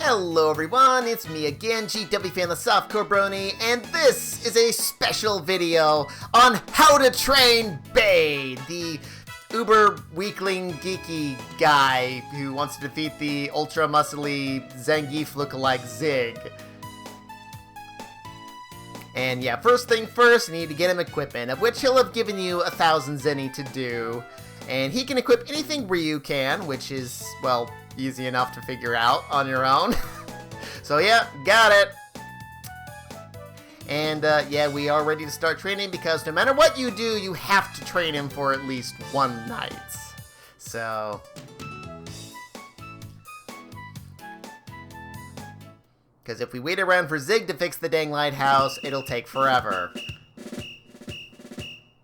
Hello everyone, it's me again, GW Fan the Softcore Brony, and this is a special video on how to train Beyd, the uber weakling geeky guy who wants to defeat the ultra muscly Zangief lookalike Zig. And yeah, first thing first, you need to get him equipment, of which he'll have given you 1,000 zenny to do. And he can equip anything Ryu can, which is, well, easy enough to figure out on your own. So yeah, got it. And yeah, we are ready to start training because no matter what you do, you have to train him for at least one night. So because if we wait around for Zig to fix the dang lighthouse, it'll take forever.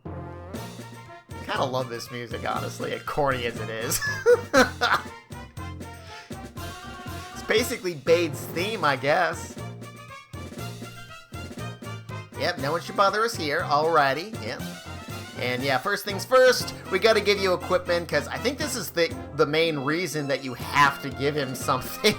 I kinda love this music, honestly, as corny as it is. It's basically Beyd's theme, I guess. Yep, no one should bother us here. Alrighty, yep. And yeah, first things first, we gotta give you equipment, because I think this is the main reason that you have to give him something.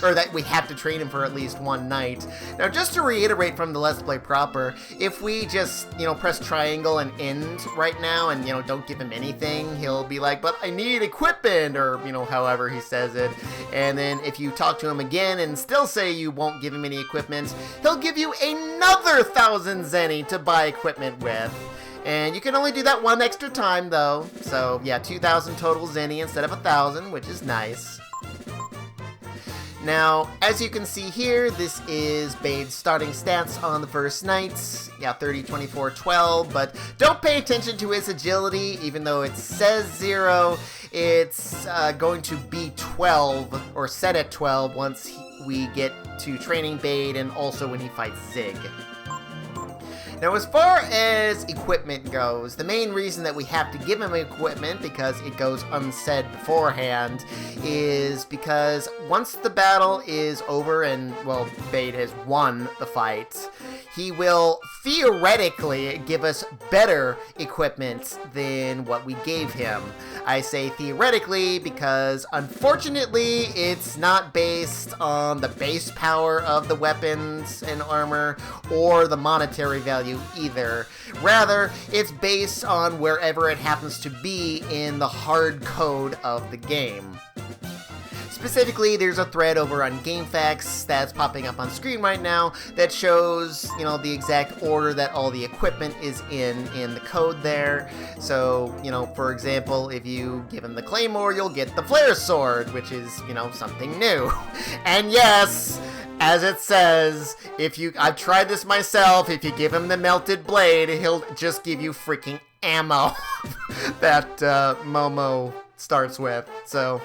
Or that we have to train him for at least one night. Now, just to reiterate from the Let's Play proper, if we just, press triangle and end right now and, don't give him anything, he'll be like, but I need equipment, or, however he says it. And then if you talk to him again and still say you won't give him any equipment, he'll give you another 1,000 zenny to buy equipment with. And you can only do that one extra time, though. So, yeah, 2,000 total zenny instead of 1,000, which is nice. Now, as you can see here, this is Beyd's starting stats on the first nights. Yeah, 30, 24, 12, but don't pay attention to his agility, even though it says 0. It's going to be 12, or set at 12, once we get to training Beyd and also when he fights Zig. Now, as far as equipment goes, the main reason that we have to give him equipment, because it goes unsaid beforehand, is because once the battle is over and, well, Beyd has won the fight, he will theoretically give us better equipment than what we gave him. I say theoretically because, unfortunately, it's not based on the base power of the weapons and armor or the monetary value either. Rather, it's based on wherever it happens to be in the hard code of the game. Specifically, there's a thread over on GameFAQs that's popping up on screen right now that shows, the exact order that all the equipment is in the code there. So, for example, if you give him the Claymore, you'll get the Flare Sword, which is, something new. And yes, as it says, I've tried this myself, if you give him the Melted Blade, he'll just give you freaking ammo that Momo starts with, so...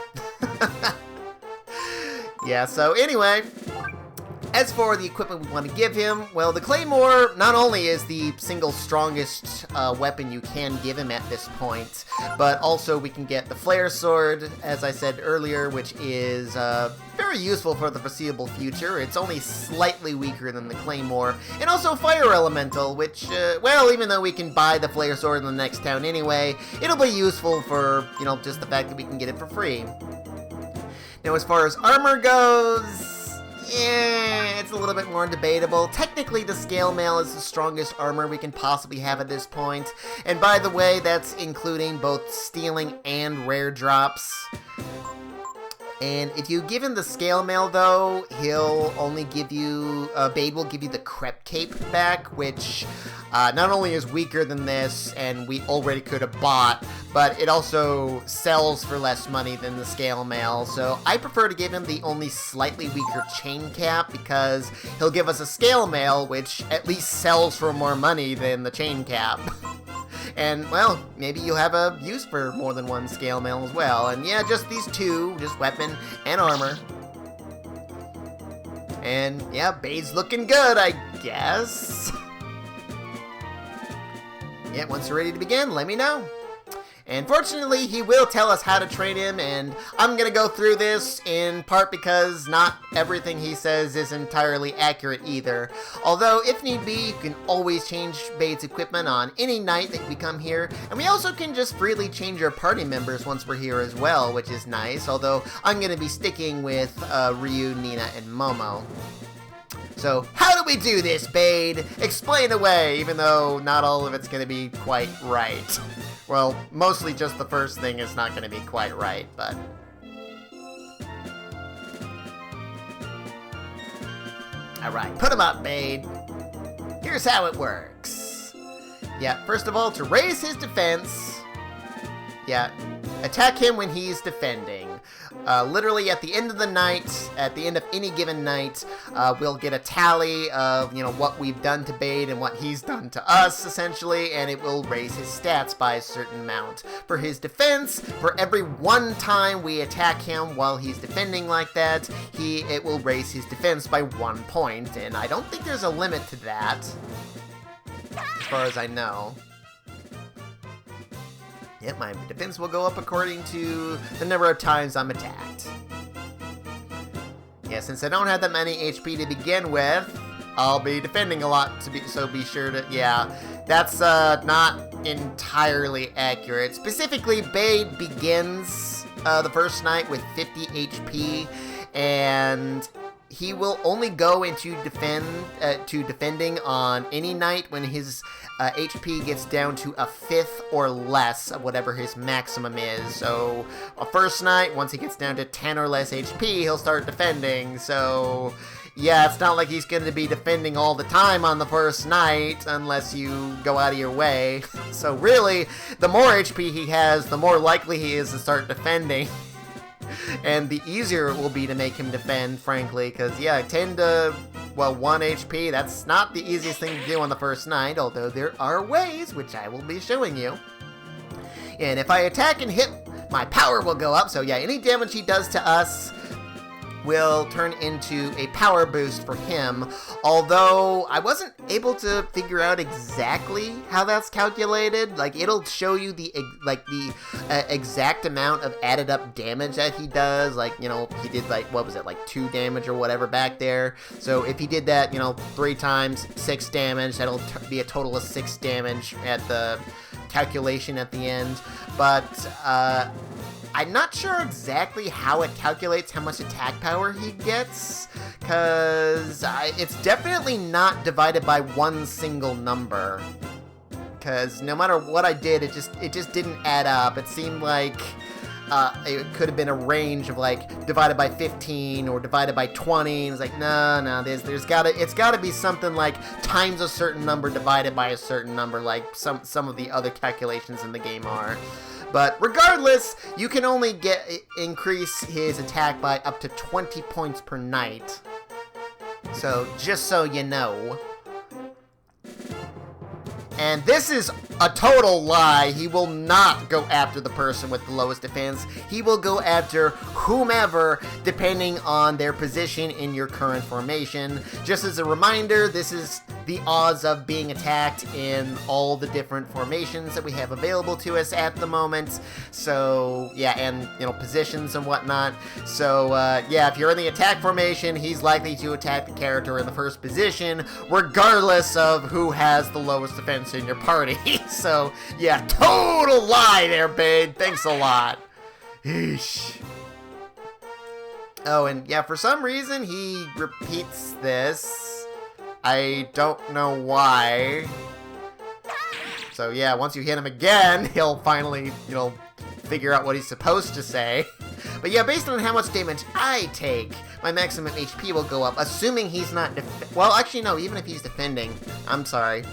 Yeah, so anyway, as for the equipment we want to give him, well, the Claymore not only is the single strongest weapon you can give him at this point, but also we can get the Flare Sword, as I said earlier, which is very useful for the foreseeable future. It's only slightly weaker than the Claymore, and also Fire Elemental, which, well, even though we can buy the Flare Sword in the next town anyway, it'll be useful for, just the fact that we can get it for free. Now, as far as armor goes, yeah, it's a little bit more debatable. Technically, the Scale Mail is the strongest armor we can possibly have at this point. And by the way, that's including both stealing and rare drops. And if you give him the Scale Mail, though, he'll only give you, Beyd will give you the Crepe Cape back, which not only is weaker than this, and we already could have bought, but it also sells for less money than the Scale Mail. So I prefer to give him the only slightly weaker Chain Cap, because he'll give us a Scale Mail, which at least sells for more money than the Chain Cap. And, well, maybe you'll have a use for more than one Scale Mail as well. And yeah, just these two, just weapon and armor. And yeah, Beyd's looking good, I guess. Yeah, once you're ready to begin, let me know. And fortunately, he will tell us how to train him, and I'm gonna go through this in part because not everything he says is entirely accurate either. Although, if need be, you can always change Beyd's equipment on any night that we come here, and we also can just freely change our party members once we're here as well, which is nice, although I'm gonna be sticking with Ryu, Nina, and Momo. So, how do we do this, Beyd? Explain away, even though not all of it's gonna be quite right. Well, mostly just the first thing is not gonna be quite right, but... Alright, put him up, Beyd. Here's how it works. Yeah, first of all, to raise his defense... Yeah, attack him when he's defending. Literally at the end of the night, at the end of any given night, we'll get a tally of, you know, what we've done to Beyd and what he's done to us, essentially, and it will raise his stats by a certain amount. For his defense, for every one time we attack him while he's defending like that, it will raise his defense by 1 point, and I don't think there's a limit to that, as far as I know. Yep, my defense will go up according to the number of times I'm attacked. Yeah, since I don't have that many HP to begin with, I'll be defending a lot, so be sure to... Yeah, that's not entirely accurate. Specifically, Beyd begins the first night with 50 HP, and he will only go into defending on any night when his HP gets down to a fifth or less of whatever his maximum is. So, a first night, once he gets down to 10 or less HP, he'll start defending. So, yeah, it's not like he's going to be defending all the time on the first night, unless you go out of your way. So really, the more HP he has, the more likely he is to start defending. And the easier it will be to make him defend, frankly, because, yeah, 10 to, well, 1 HP, that's not the easiest thing to do on the first night, although there are ways, which I will be showing you. And if I attack and hit, my power will go up, so yeah, any damage he does to us will turn into a power boost for him, although I wasn't able to figure out exactly how that's calculated. Like, it'll show you the exact amount of added up damage that he does. Like, you know, he did, like, what was it, like 2 damage or whatever back there. So if he did that, you know, 3 times, 6 damage, that'll be a total of 6 damage at the calculation at the end. But, I'm not sure exactly how it calculates how much attack power he gets, because it's definitely not divided by one single number. Because no matter what I did, it just didn't add up. It seemed like it could have been a range of, like, divided by 15 or divided by 20. And it's like, no, it's gotta be something like times a certain number divided by a certain number, like some of the other calculations in the game are. But regardless, you can only increase his attack by up to 20 points per night. So, just so you know. And this is a total lie. He will not go after the person with the lowest defense. He will go after whomever, depending on their position in your current formation. Just as a reminder, this is the odds of being attacked in all the different formations that we have available to us at the moment. So, yeah, and, you know, positions and whatnot. So, yeah, if you're in the attack formation, he's likely to attack the character in the first position, regardless of who has the lowest defense in your party. So, yeah, total lie there, Beyd. Thanks a lot. Eesh. Oh, and yeah, for some reason, he repeats this. I don't know why. So, yeah, once you hit him again, he'll finally, you know, figure out what he's supposed to say. But yeah, based on how much damage I take, my maximum HP will go up, assuming he's not well, actually, no, even if he's defending. I'm sorry.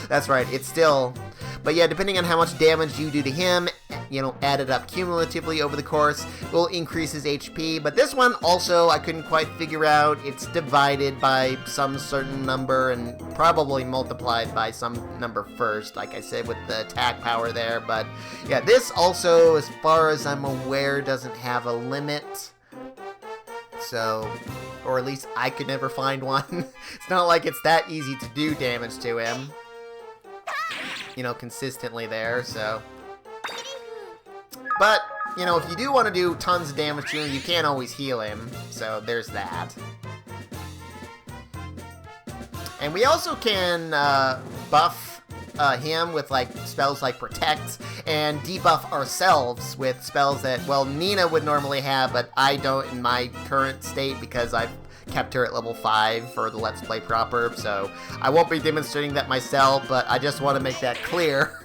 That's right, it's still... But yeah, depending on how much damage you do to him, you know, added up cumulatively over the course, will increase his HP. But this one also, I couldn't quite figure out. It's divided by some certain number and probably multiplied by some number first, like I said, with the attack power there. But yeah, this also, as far as I'm aware, doesn't have a limit. So, or at least I could never find one. It's not like it's that easy to do damage to him, you know, consistently there, so. But, you know, if you do want to do tons of damage to him, you can't always heal him. So there's that. And we also can buff him with like spells like Protect, and debuff ourselves with spells that, well, Nina would normally have, but I don't in my current state because I've kept her at level 5 for the Let's Play proper, so I won't be demonstrating that myself, but I just want to make that clear.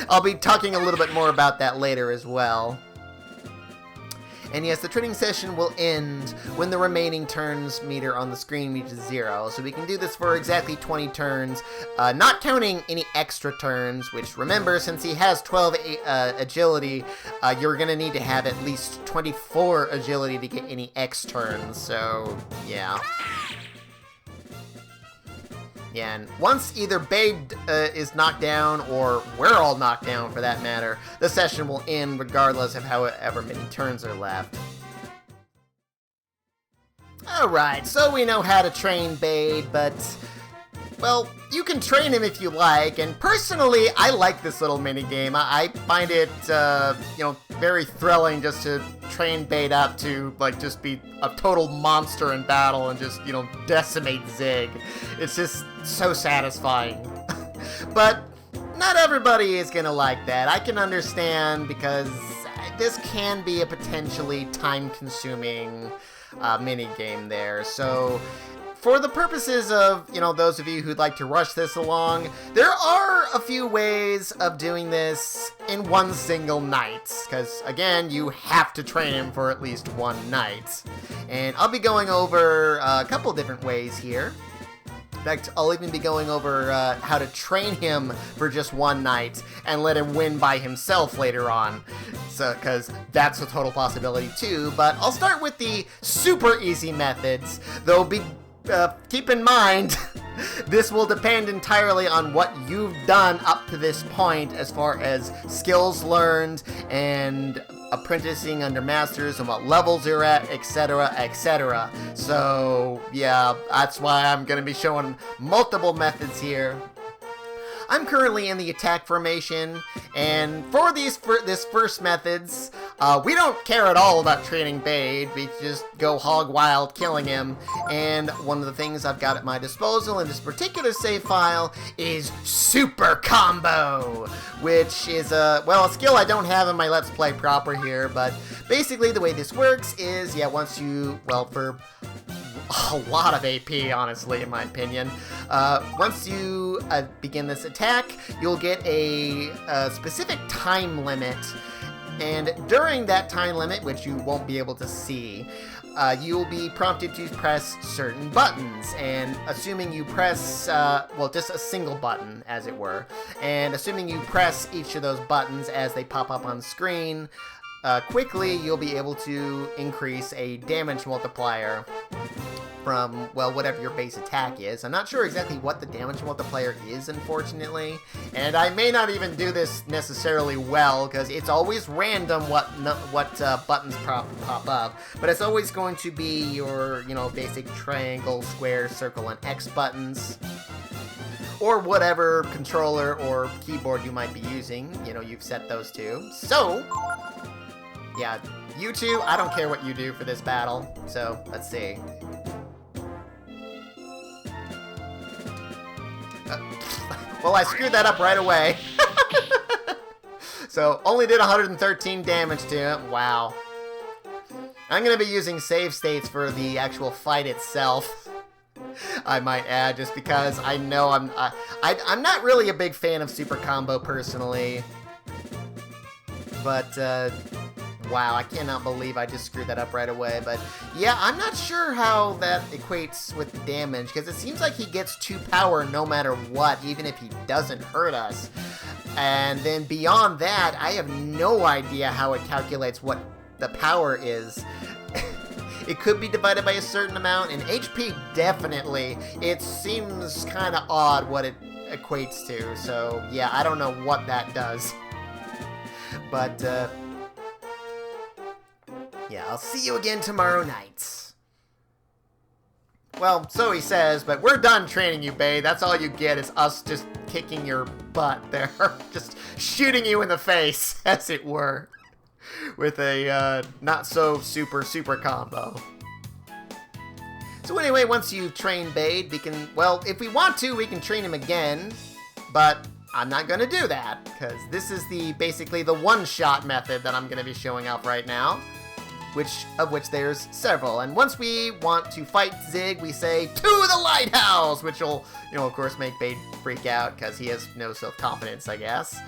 I'll be talking a little bit more about that later as well. And yes, the training session will end when the remaining turns meter on the screen reaches 0. So we can do this for exactly 20 turns, not counting any extra turns, which, remember, since he has 12 agility, you're going to need to have at least 24 agility to get any X turns. So, yeah. Yeah, and once either Beyd is knocked down, or we're all knocked down for that matter, the session will end regardless of however many turns are left. Alright, so we know how to train Beyd, but, well, you can train him if you like, and personally, I like this little minigame. I find it, you know, very thrilling just to train Beyd up to, like, just be a total monster in battle and just, you know, decimate Zig. It's just so satisfying. But not everybody is gonna like that. I can understand, because this can be a potentially time-consuming minigame there. So for the purposes of, you know, those of you who'd like to rush this along, there are a few ways of doing this in one single night, because, again, you have to train him for at least one night. And I'll be going over a couple different ways here. In fact, I'll even be going over how to train him for just one night and let him win by himself later on, so because that's a total possibility too. But I'll start with the super easy methods, though keep in mind, this will depend entirely on what you've done up to this point as far as skills learned and apprenticing under masters and what levels you're at, etc., etc. So, yeah, that's why I'm going to be showing multiple methods here. I'm currently in the attack formation, and for this first methods, we don't care at all about training Beyd. We just go hog wild killing him, and one of the things I've got at my disposal in this particular save file is Super Combo, which is a skill I don't have in my Let's Play proper here, but basically the way this works is, yeah, once you, well, for a lot of AP, honestly, in my opinion. Once you begin this attack, you'll get a specific time limit, and during that time limit, which you won't be able to see, you'll be prompted to press certain buttons, and assuming you press, well, just a single button, as it were, and assuming you press each of those buttons as they pop up on screen, quickly you'll be able to increase a damage multiplier from, well, whatever your base attack is. I'm not sure exactly what the damage multiplier is, unfortunately, and I may not even do this necessarily well, because it's always random what buttons pop up, but it's always going to be your, you know, basic triangle, square, circle, and X buttons, or whatever controller or keyboard you might be using. You know, you've set those to. So, yeah, you two, I don't care what you do for this battle, so let's see. Well, I screwed that up right away. So, only did 113 damage to him. Wow. I'm going to be using save states for the actual fight itself, I might add, just because I know I'm not really a big fan of Super Combo personally. But, wow, I cannot believe I just screwed that up right away. But, yeah, I'm not sure how that equates with the damage, because it seems like he gets 2 power no matter what, even if he doesn't hurt us. And then beyond that, I have no idea how it calculates what the power is. It could be divided by a certain amount, and HP definitely. It seems kind of odd what it equates to, so yeah, I don't know what that does. But, yeah, I'll see you again tomorrow night. Well, so he says, but we're done training you, Beyd. That's all you get is us just kicking your butt there. Just shooting you in the face, as it were. with a not so super combo. So anyway, once you've trained Beyd, we can, well, if we want to, we can train him again, but I'm not going to do that, because this is basically the one-shot method that I'm going to be showing off right now, of which there's several. And once we want to fight Zig, we say, "To the lighthouse!" which will, of course, make Beyd freak out, because he has no self-confidence, I guess.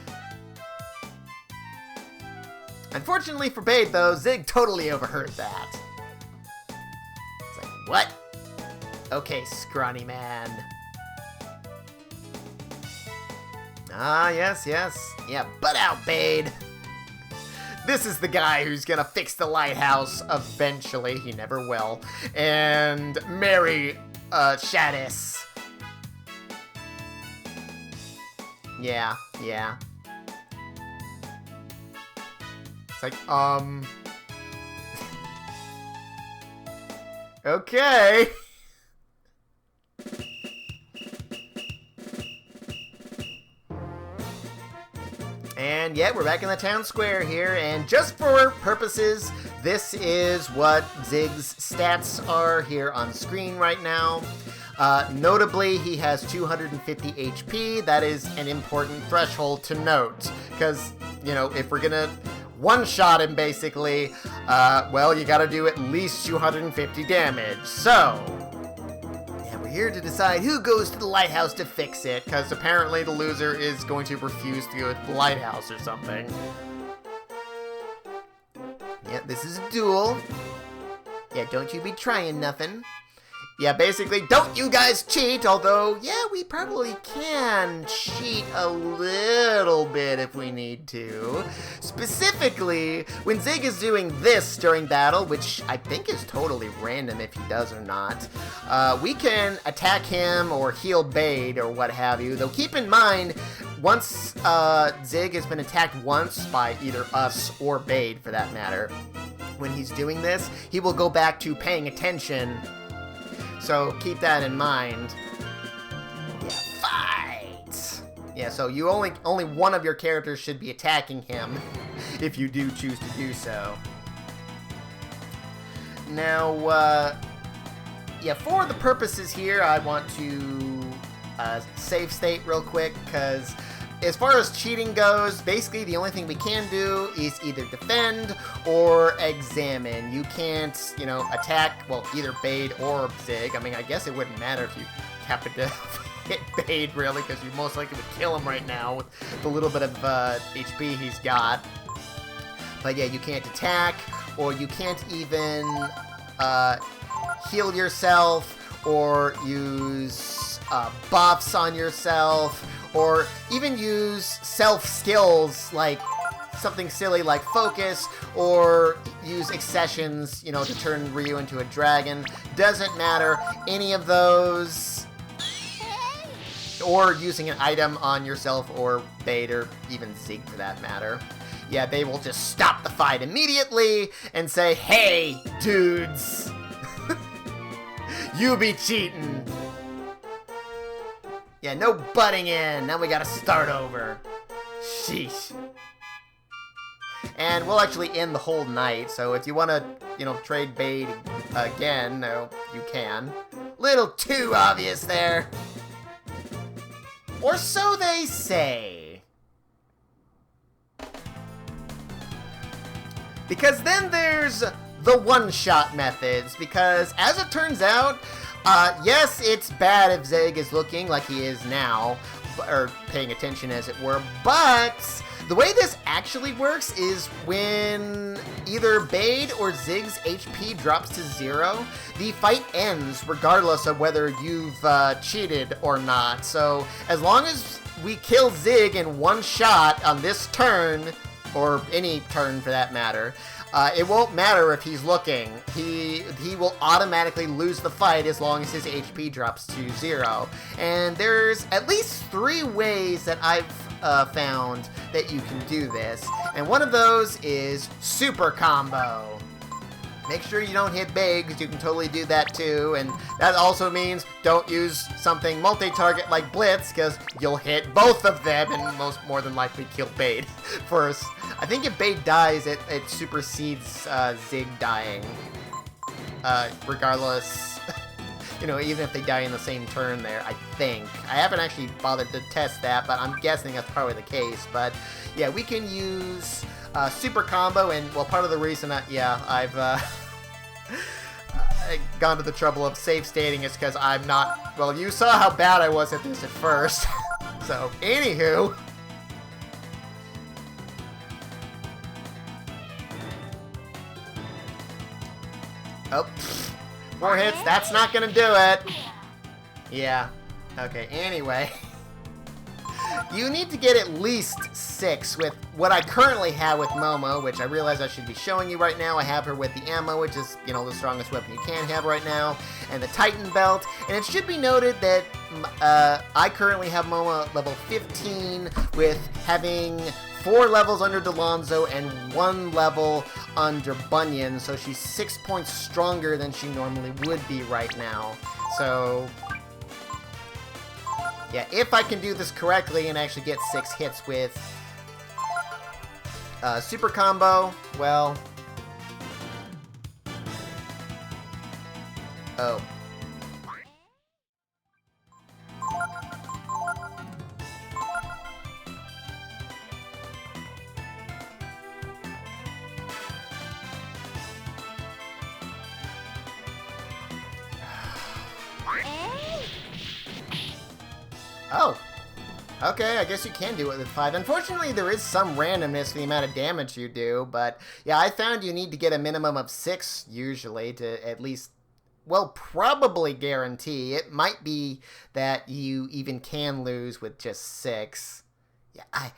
Unfortunately for Beyd, though, Zig totally overheard that. It's like, what? Okay, scrawny man. Ah, yes. Yeah, butt out, Beyd. This is the guy who's gonna fix the lighthouse eventually. He never will. And marry, Shadis. Yeah. It's like, okay. And yet, we're back in the town square here, and just for purposes, this is what Zig's stats are here on screen right now. Notably, he has 250 HP. That is an important threshold to note, because, if we're gonna one-shot him, basically, well, you gotta do at least 250 damage. So, we're here to decide who goes to the lighthouse to fix it, because apparently the loser is going to refuse to go to the lighthouse or something. Yeah, this is a duel. Yeah, don't you be trying nothing. Yeah, basically, don't you guys cheat, although, yeah, we probably can cheat a little bit if we need to. Specifically, when Zig is doing this during battle, which I think is totally random if he does or not, we can attack him or heal Beyd or what have you, though keep in mind, once Zig has been attacked once by either us or Beyd, for that matter, when he's doing this, he will go back to paying attention. So keep that in mind. Yeah, fight! Yeah, so you only one of your characters should be attacking him if you do choose to do so. Now, yeah, for the purposes here, I want to save state real quick, because as far as cheating goes, basically the only thing we can do is either defend or examine. You can't, attack, well, either Beyd or Zig. I mean, I guess it wouldn't matter if you happen to hit Beyd, really, because you most likely would kill him right now with the little bit of HP he's got. But yeah, you can't attack, or you can't even heal yourself, or use buffs on yourself, or even use self-skills, like something silly like focus, or use accessions, to turn Ryu into a dragon. Doesn't matter, any of those, or using an item on yourself or Beyd, or even Zig for that matter. Yeah, they will just stop the fight immediately and say, "Hey, dudes, you be cheating." Yeah, no butting in. Now we gotta start over. Sheesh. And we'll actually end the whole night, so if you wanna, trade Beyd again, you can. Little too obvious there. Or so they say. Because then there's the one-shot methods, because as it turns out, yes, it's bad if Zig is looking like he is now, or paying attention as it were, but the way this actually works is when either Beyd or Zig's HP drops to 0, the fight ends regardless of whether you've cheated or not. So as long as we kill Zig in one shot on this turn, or any turn for that matter, it won't matter if he's looking. He will automatically lose the fight as long as his HP drops to 0. And there's at least 3 ways that I've found that you can do this. And one of those is super combo. Make sure you don't hit Beyd, because you can totally do that too, and that also means don't use something multi-target like Blitz, because you'll hit both of them and more than likely kill Beyd first. I think if Beyd dies, it supersedes Zig dying, regardless, you know, even if they die in the same turn there, I think. I haven't actually bothered to test that, but I'm guessing that's probably the case. But yeah, we can use super combo, and well, part of the reason I've gone to the trouble of save stating is because I'm not, well, you saw how bad I was at this at first. So, anywho. Oh, 4 hits, that's not gonna do it. Yeah, okay, anyway. You need to get at least 6 with what I currently have with Momo, which I realize I should be showing you right now. I have her with the ammo, which is, you know, the strongest weapon you can have right now, and the Titan belt. And it should be noted that I currently have Momo at level 15 with having 4 levels under Delonzo and 1 level under Bunyan, so she's 6 points stronger than she normally would be right now. So yeah, if I can do this correctly and actually get 6 hits with super combo, well, oh. Oh, okay, I guess you can do it with 5. Unfortunately, there is some randomness to the amount of damage you do, but yeah, I found you need to get a minimum of 6 usually to at least, well, probably guarantee. It might be that you even can lose with just 6. Yeah,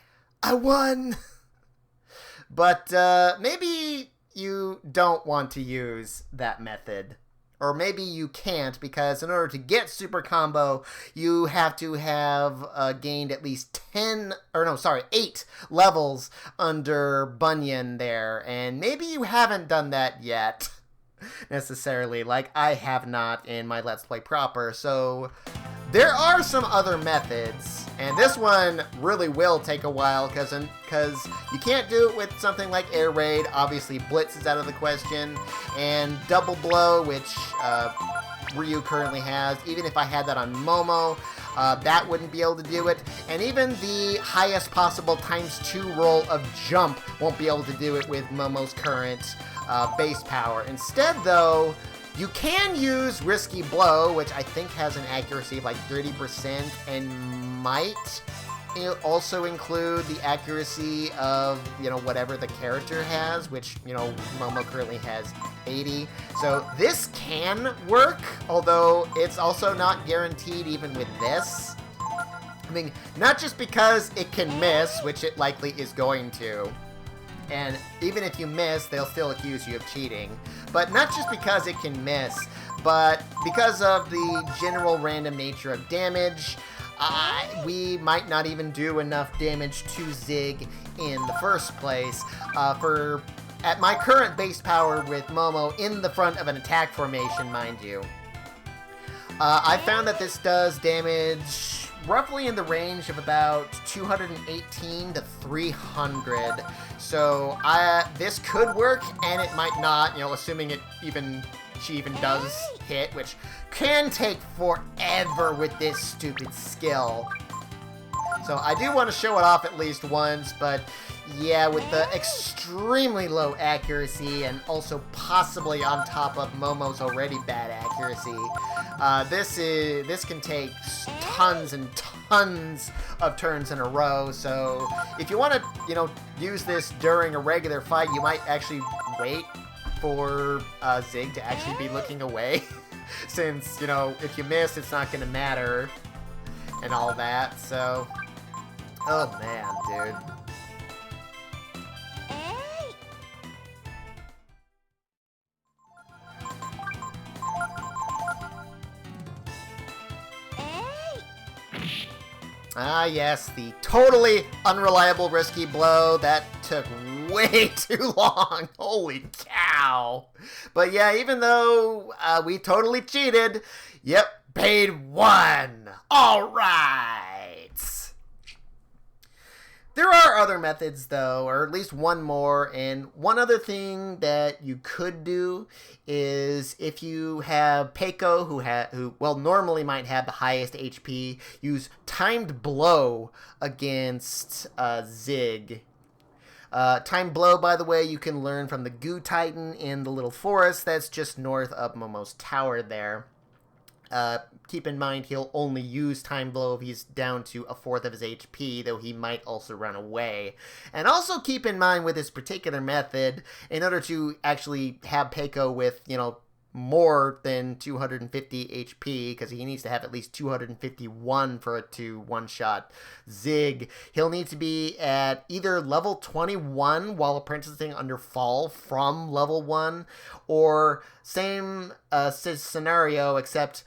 I won! But maybe you don't want to use that method. Or maybe you can't, because in order to get super combo, you have to have gained at least 8 levels under Bunyan there. And maybe you haven't done that yet, necessarily, like I have not in my Let's Play proper. So there are some other methods, and this one really will take a while, because you can't do it with something like Air Raid. Obviously, Blitz is out of the question, and Double Blow, which Ryu currently has. Even if I had that on Momo, that wouldn't be able to do it. And even the highest possible ×2 roll of Jump won't be able to do it with Momo's current base power. Instead, though, you can use Risky Blow, which I think has an accuracy of like 30% and might also include the accuracy of, you know, whatever the character has, which, you know, Momo currently has 80. So this can work, although it's also not guaranteed even with this. I mean, not just because it can miss, which it likely is going to. And even if you miss, they'll still accuse you of cheating. But not just because it can miss, but because of the general random nature of damage, we might not even do enough damage to Zig in the first place. At my current base power with Momo in the front of an attack formation, mind you, I found that this does damage roughly in the range of about 218 to 300. So this could work, and it might not, you know, assuming she even does hit, which can take forever with this stupid skill. So I do want to show it off at least once, but yeah, with the extremely low accuracy and also possibly on top of Momo's already bad accuracy, this can take tons and tons of turns in a row. So if you want to, you know, use this during a regular fight, you might actually wait for Zig to actually be looking away, since, you know, if you miss, it's not going to matter and all that. So, oh man, dude. Ah, yes, the totally unreliable Risky Blow. That took way too long. Holy cow. But yeah, even though we totally cheated, yep, Beyd won. All right. There are other methods, though, or at least one more, and one other thing that you could do is if you have Peiko, who normally might have the highest HP, use Timed Blow against Zig. Timed Blow, by the way, you can learn from the Goo Titan in the little forest that's just north of Momo's tower there. Keep in mind, he'll only use Time Blow if he's down to a fourth of his HP, though he might also run away. And also keep in mind with this particular method, in order to actually have Peiko with, more than 250 HP, because he needs to have at least 251 for it to one-shot Zig, he'll need to be at either level 21 while apprenticing under Fall from level 1, or same scenario, except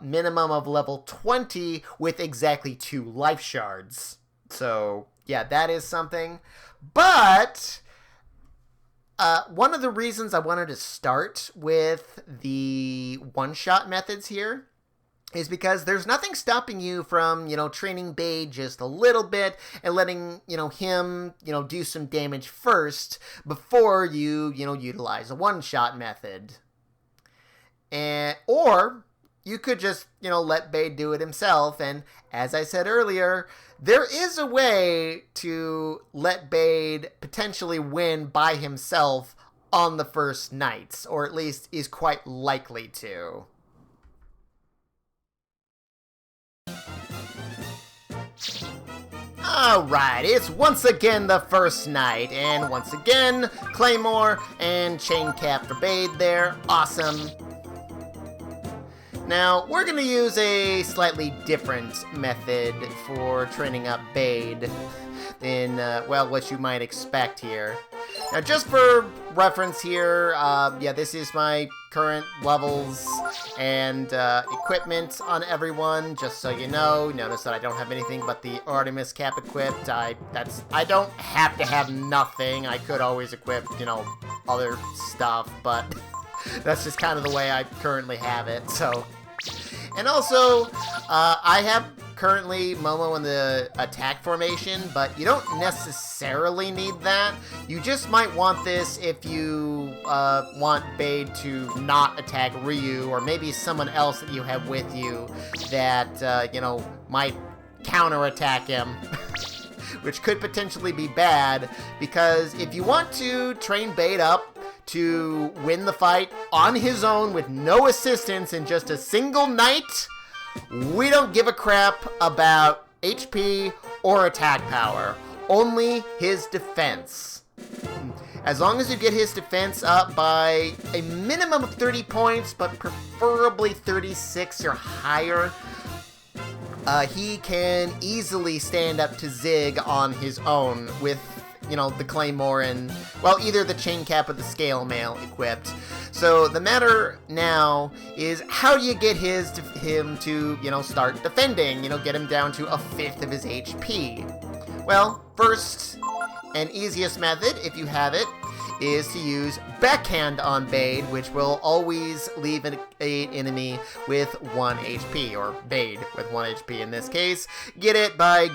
minimum of level 20 with exactly 2 life shards. So, yeah, that is something. But one of the reasons I wanted to start with the one-shot methods here is because there's nothing stopping you from, training Beyd just a little bit and letting, him, do some damage first before you, utilize a one-shot method. Or you could just, let Beyd do it himself, and as I said earlier, there is a way to let Beyd potentially win by himself on the first nights, or at least is quite likely to. Alright, it's once again the first night, and once again, Claymore and Chain Cap for Beyd there. Awesome. Now, we're going to use a slightly different method for training up Beyd than, what you might expect here. Now, just for reference here, this is my current levels and equipment on everyone, just so you know. Notice that I don't have anything but the Artemis cap equipped. I don't have to have nothing. I could always equip, other stuff, but that's just kind of the way I currently have it, so. And also, I have currently Momo in the attack formation, but you don't necessarily need that. You just might want this if you want Beyd to not attack Ryu, or maybe someone else that you have with you that, might counterattack him. Which could potentially be bad, because if you want to train Beyd up to win the fight on his own with no assistance in just a single night, we don't give a crap about HP or attack power, only his defense. As long as you get his defense up by a minimum of 30 points, but preferably 36 or higher, he can easily stand up to Zig on his own with, the Claymore and, either the Chain Cap or the Scale Mail equipped. So the matter now is, how do you get him to, start defending, get him down to a fifth of his HP? Well, first and easiest method, if you have it, is to use Backhand on Beyd, which will always leave an enemy with 1 HP, or Beyd with 1 HP in this case. Get it by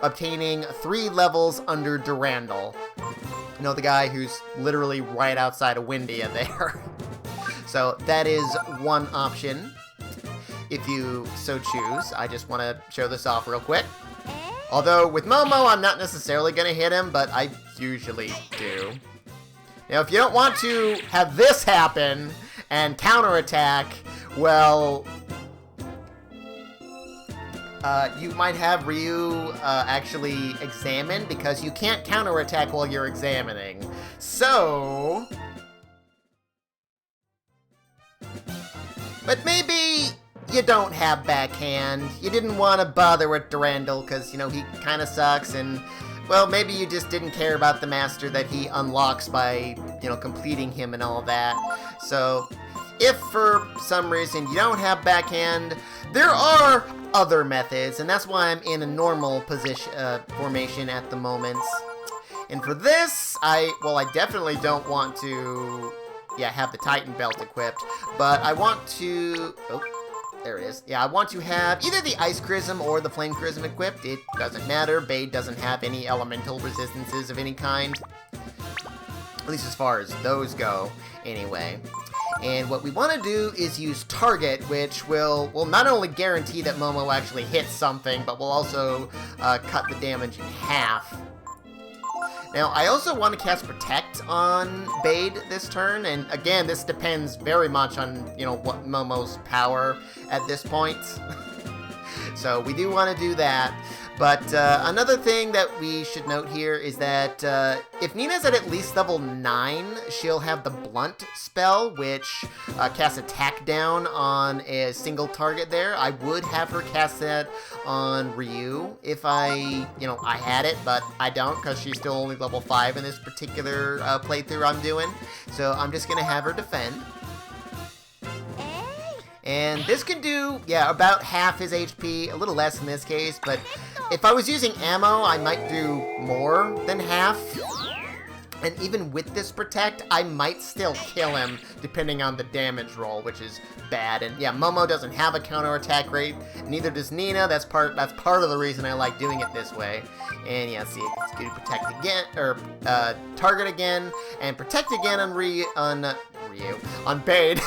obtaining 3 levels under Durandal. The guy who's literally right outside of Windia there. So that is one option, if you so choose. I just want to show this off real quick. Although, with Momo, I'm not necessarily going to hit him, but I usually do. Now, if you don't want to have this happen and counterattack, you might have Ryu actually examine, because you can't counterattack while you're examining. So, but maybe you don't have Backhand. You didn't want to bother with Durandal because, he kind of sucks, and, maybe you just didn't care about the master that he unlocks by, completing him and all that. So, if for some reason you don't have Backhand, there are other methods, and that's why I'm in a normal position formation at the moment. And for this, I definitely don't want to, have the Titan belt equipped, but I want to, there it is. Yeah, I want to have either the Ice Chrism or the Flame Chrism equipped. It doesn't matter. Beyd doesn't have any elemental resistances of any kind. At least as far as those go, anyway. And what we want to do is use Target, which will not only guarantee that Momo actually hits something, but will also cut the damage in half. Now, I also want to cast Protect on Beyd this turn, and again, this depends very much on, what Momo's power at this point. So we do want to do that. But another thing that we should note here is that if Nina's at least level 9, she'll have the Blunt spell, which casts attack down on a single target there. I would have her cast that on Ryu if I had it, but I don't because she's still only level 5 in this particular playthrough I'm doing. So I'm just going to have her defend. And this can do, about half his HP, a little less in this case, but if I was using ammo, I might do more than half. And even with this Protect, I might still kill him, depending on the damage roll, which is bad. And Momo doesn't have a counterattack rate, neither does Nina. That's part of the reason I like doing it this way. And see, it's good to Protect again, or Target again, and Protect again on Beyd.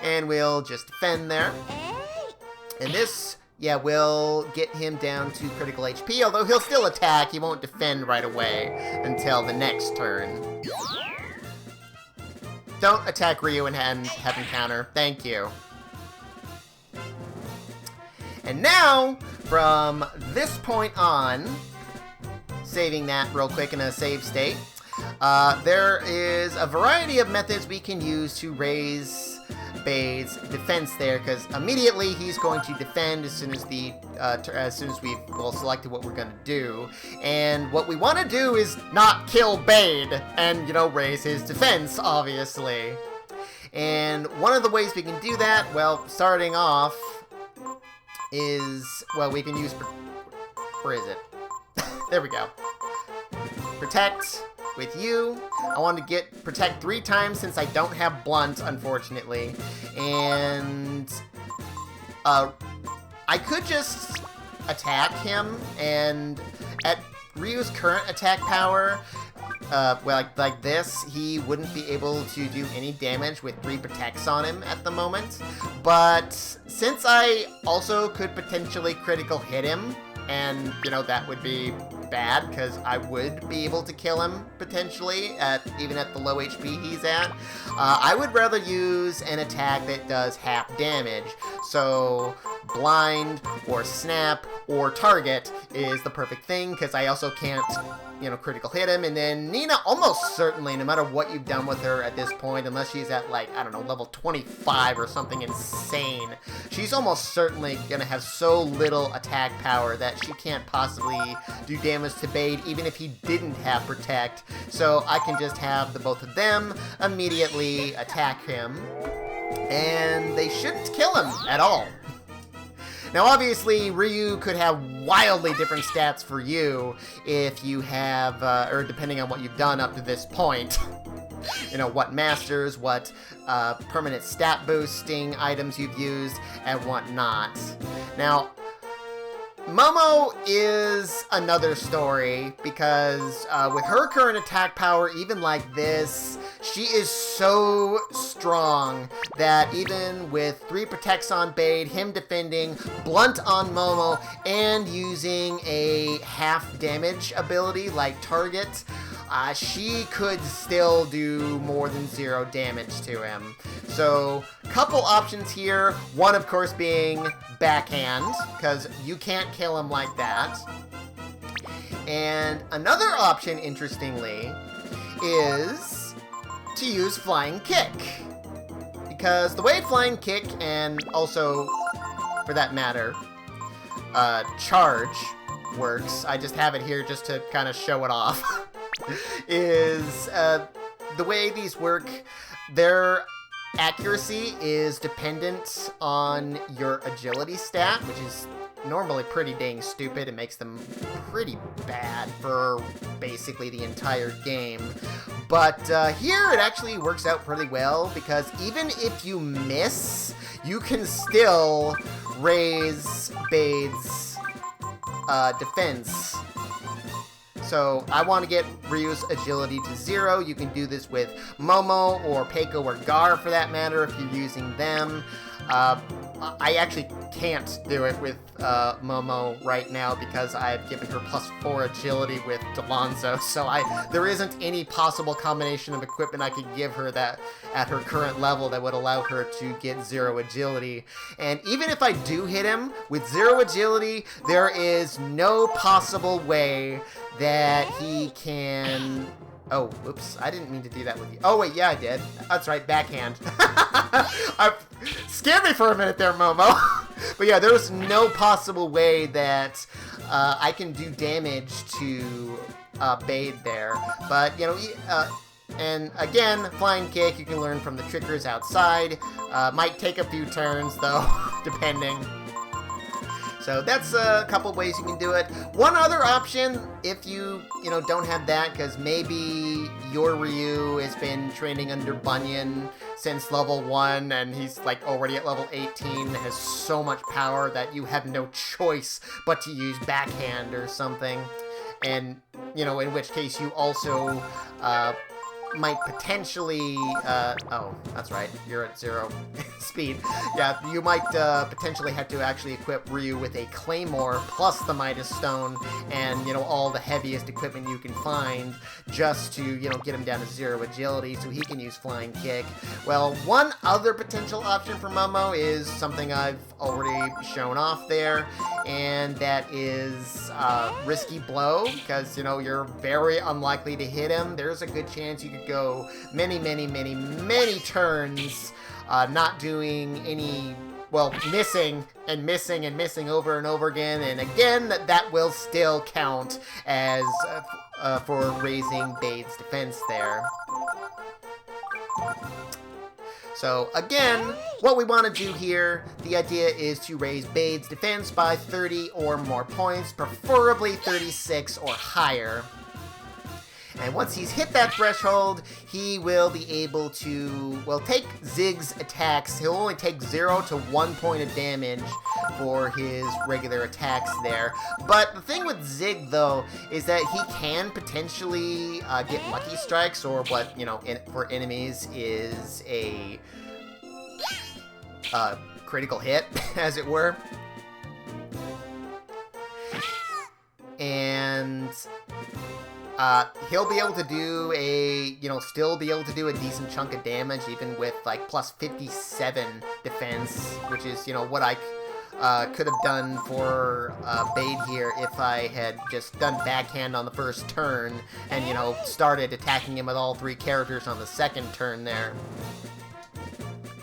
And we'll just defend there. And this, will get him down to critical HP, although he'll still attack. He won't defend right away until the next turn. Don't attack Ryu and have him counter. Thank you. And now, from this point on, saving that real quick in a save state, there is a variety of methods we can use to raise Beyd's defense there, because immediately he's going to defend as soon as we've selected what we're going to do. And what we want to do is not kill Beyd and, raise his defense, obviously. And one of the ways we can do that, starting off, is, we can use, where is it? There we go. Protect with you. I want to get Protect 3 times since I don't have Blunt, unfortunately. And I could just attack him, and at Ryu's current attack power, like this, he wouldn't be able to do any damage with 3 Protects on him at the moment. But since I also could potentially critical hit him, and, that would be bad, because I would be able to kill him, potentially, even at the low HP he's at. I would rather use an attack that does half damage. So, Blind, or Snap, or Target is the perfect thing, because I also can't, critical hit him. And then Nina, almost certainly, no matter what you've done with her at this point, unless she's at, level 25 or something insane, she's almost certainly gonna have so little attack power that she can't possibly do damage to Beyd, even if he didn't have Protect. So I can just have the both of them immediately attack him, and they shouldn't kill him at all. Now, obviously, Ryu could have wildly different stats for you if you have, or depending on what you've done up to this point. What masters, what permanent stat boosting items you've used, and whatnot. Now, Momo is another story, because with her current attack power, even like this, she is so strong that even with 3 Protects on Beyd, him defending, Blunt on Momo, and using a half damage ability like Target, she could still do more than 0 damage to him. So, couple options here. One, of course, being backhand, because you can't kill him like that. And another option, interestingly, is to use Flying Kick. Because the way Flying Kick, and also, for that matter, Charge works, I just have it here just to kind of show it off, is the way these work, they're accuracy is dependent on your agility stat, which is normally pretty dang stupid. It makes them pretty bad for basically the entire game. But here it actually works out pretty well, because even if you miss, you can still raise Beyd's defense. So I want to get Ryu's agility to 0. You can do this with Momo or Peiko or Gar for that matter if you're using them. I actually can't do it with Momo right now because I've given her +4 agility with Delonzo, so there isn't any possible combination of equipment I could give her that at her current level that would allow her to get 0 agility. And even if I do hit him with 0 agility, there is no possible way that he can... Oh, oops, I didn't mean to do that with you. Oh, wait, yeah, I did. That's right, backhand. Scared me for a minute there, Momo. But yeah, there's no possible way that I can do damage to Beyd there. But, you know, and again, flying kick, you can learn from the triggers outside. Might take a few turns, though, depending. So that's a couple of ways you can do it. One other option, if you don't have that, because maybe your Ryu has been training under Bunyan since level 1, and he's like already at level 18, and has so much power that you have no choice but to use backhand or something. And, in which case you also might potentially, oh, that's right, you're at 0 speed. Yeah, you might potentially have to actually equip Ryu with a Claymore plus the Midas Stone and, all the heaviest equipment you can find just to, get him down to 0 agility so he can use Flying Kick. Well, one other potential option for Momo is something I've already shown off there, and that is Risky Blow, because, you're very unlikely to hit him. There's a good chance you could go many turns not doing any, well, missing and missing over and over again, and again, that will still count as for raising Beyd's defense there. So again, what we want to do here, the idea is to raise Beyd's defense by 30 or more points, preferably 36 or higher. And once he's hit that threshold, he will be able to, well, take Zig's attacks. He'll only take 0 to 1 point of damage for his regular attacks there. But the thing with Zig, though, is that he can potentially get Lucky Strikes, or what, for enemies is a critical hit, as it were. And he'll be able to do still be able to do a decent chunk of damage, even with, like, plus 57 defense, which is, what I could have done for Beyd here if I had just done backhand on the first turn and, started attacking him with all 3 characters on the second turn there.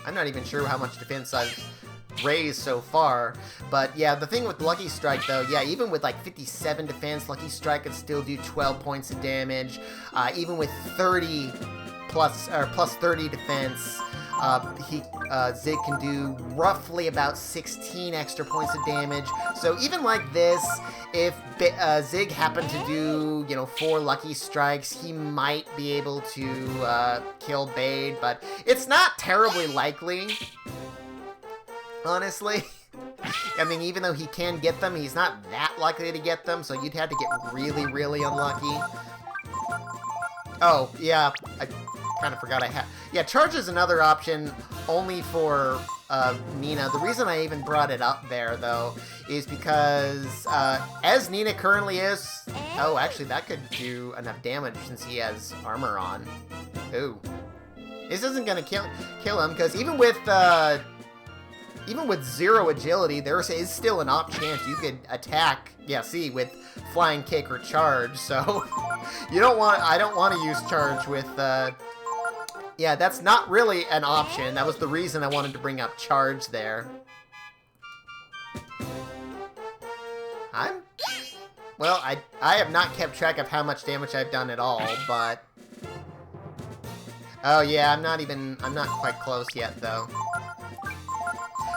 I'm not even sure how much defense I've raised so far, but yeah, the thing with Lucky Strike, though, yeah, even with like 57 defense, Lucky Strike could still do 12 points of damage. Even with 30 plus 30 defense, Zig can do roughly about 16 extra points of damage. So even like this, if Zig happened to do, 4 Lucky Strikes, he might be able to kill Beyd, but it's not terribly likely, honestly. I mean, even though he can get them, he's not that likely to get them, so you'd have to get really unlucky. Oh, yeah, I kind of forgot I had... Yeah, Charge is another option, only for Nina. The reason I even brought it up there, though, is because as Nina currently is... Oh, actually, that could do enough damage since he has armor on. Ooh. This isn't gonna kill him, because even with 0 agility, there is still an off chance you could attack, yeah, see, with Flying Kick or Charge, so I don't want to use Charge with, yeah, that's not really an option. That was the reason I wanted to bring up Charge there. Well, I have not kept track of how much damage I've done at all, but... Oh yeah, I'm not quite close yet though.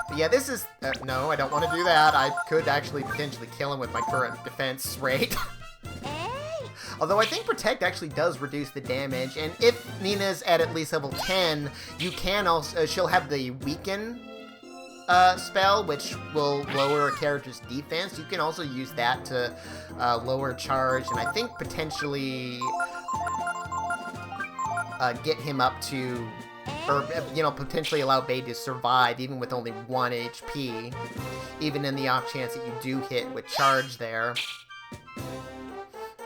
But yeah, this is, no, I don't want to do that. I could actually potentially kill him with my current defense rate. Although I think Protect actually does reduce the damage, and if Nina's at least level 10, you can also, she'll have the Weaken spell, which will lower a character's defense. You can also use that to lower charge, and I think potentially get him up to, or, you know, potentially allow Beyd to survive even with only 1 HP, even in the off chance that you do hit with charge there.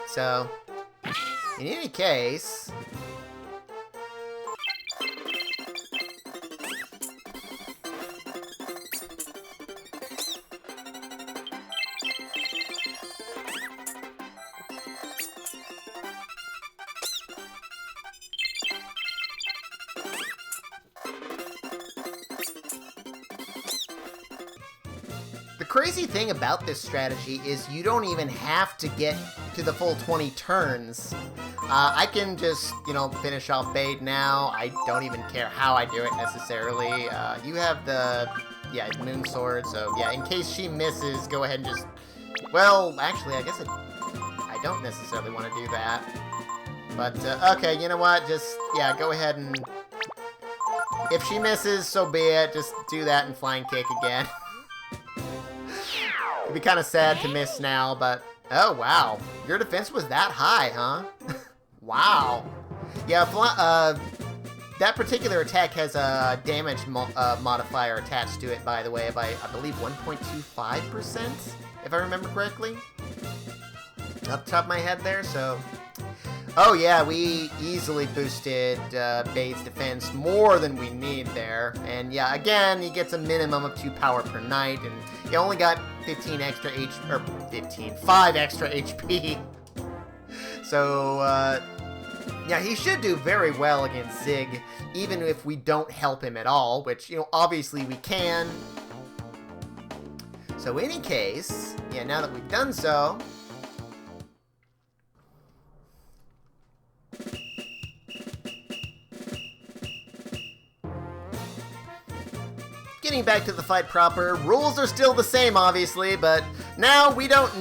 So, in any case... The crazy thing about this strategy is you don't even have to get to the full 20 turns. I can just, you know, finish off Beyd now. I don't even care how I do it necessarily. You have the, yeah, Moon Sword, so yeah, in case she misses, go ahead and just, well, actually, I guess I don't necessarily want to do that. But, okay, you know what, just, yeah, go ahead and, if she misses, so be it, just do that and Flying Kick again. It'd be kind of sad to miss now, but... Oh, wow. Your defense was that high, huh? Wow. Yeah, that particular attack has a damage modifier attached to it, by the way, by, I believe, 1.25%, if I remember correctly. Up the top of my head there, so... Oh yeah, we easily boosted Beyd's defense more than we need there. And yeah, again, he gets a minimum of 2 power per night, and he only got 5 extra HP. So, yeah, he should do very well against Zig, even if we don't help him at all, which, you know, obviously we can. So in any case, yeah, now that we've done so... Getting back to the fight proper, rules are still the same, obviously, but now we don't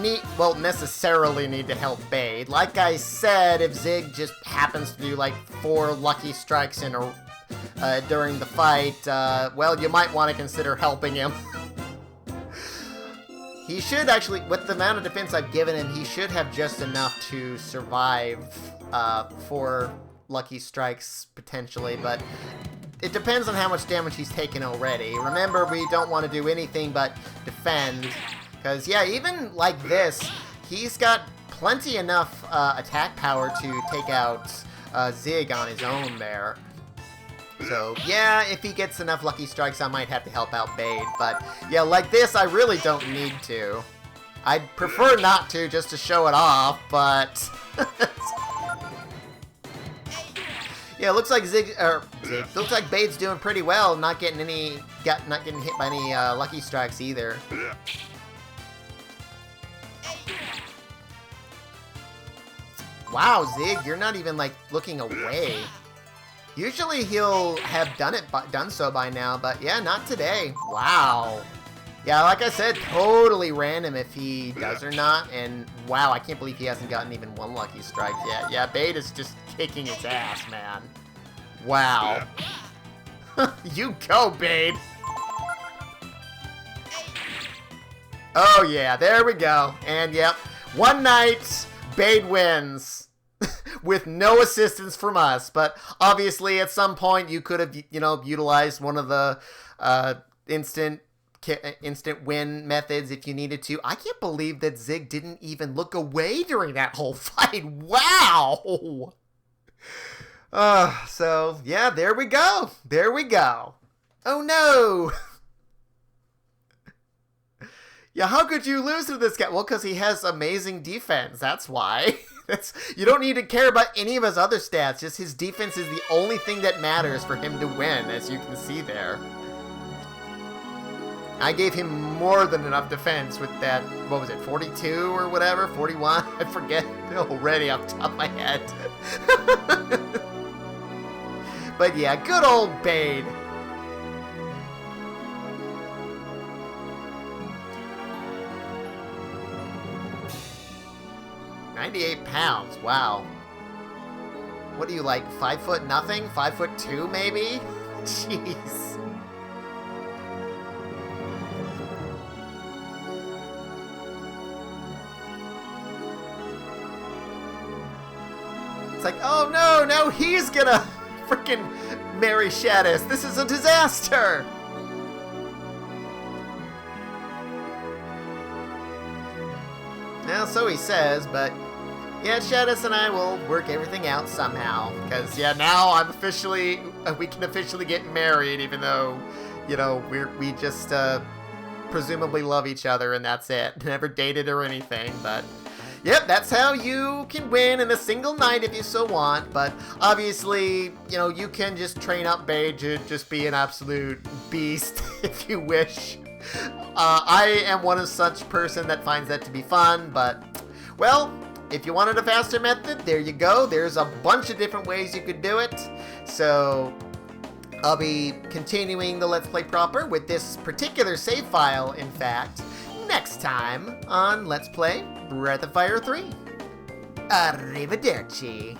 necessarily need to help Beyd. Like I said, if Zig just happens to do, like, 4 lucky strikes in a, during the fight, well, you might want to consider helping him. He should actually, with the amount of defense I've given him, he should have just enough to survive 4 lucky strikes, potentially, but... It depends on how much damage he's taken already. Remember, we don't want to do anything but defend. Because, yeah, even like this, he's got plenty enough attack power to take out Zig on his own there. So, yeah, if he gets enough lucky strikes, I might have to help out Beyd. But, yeah, like this, I really don't need to. I'd prefer not to, just to show it off, but... Yeah, it looks like looks like Beyd's doing pretty well, not getting hit by any lucky strikes either. Wow, Zig, you're not even like looking away. Usually he'll have done so by now, but yeah, not today. Wow. Yeah, like I said, totally random if he does or not, and wow, I can't believe he hasn't gotten even 1 lucky strike yet. Yeah, Beyd is just kicking its ass, man. Wow. You go, Beyd! Oh yeah, there we go. And yep, one night, Beyd wins. With no assistance from us, but obviously at some point you could have, you know, utilized one of the instant win methods if you needed to. I can't believe that Zig didn't even look away during that whole fight. Wow! So, yeah, there we go. There we go. Oh, no! Yeah, how could you lose to this guy? Well, because he has amazing defense. That's why. You don't need to care about any of his other stats. Just his defense is the only thing that matters for him to win, as you can see there. I gave him more than enough defense with that, what was it, 42 or whatever? 41? I forget already off the top of my head. But yeah, good old Beyd. £98, wow. What are you, like 5 foot nothing? 5'2" maybe? Jeez. It's like, oh no, now he's gonna freaking marry Shadis. This is a disaster. Now, so he says, but yeah, Shadis and I will work everything out somehow. Because, yeah, now I'm officially, we can officially get married, even though, you know, we just presumably love each other and that's it. Never dated or anything, but yep, that's how you can win in a single night if you so want. But obviously, you know, you can just train up Beyd to just be an absolute beast if you wish. I am one of such person that finds that to be fun, but, well, if you wanted a faster method, there you go. There's a bunch of different ways you could do it. So I'll be continuing the Let's Play proper with this particular save file, in fact, next time on Let's Play Breath of Fire 3. Arrivederci.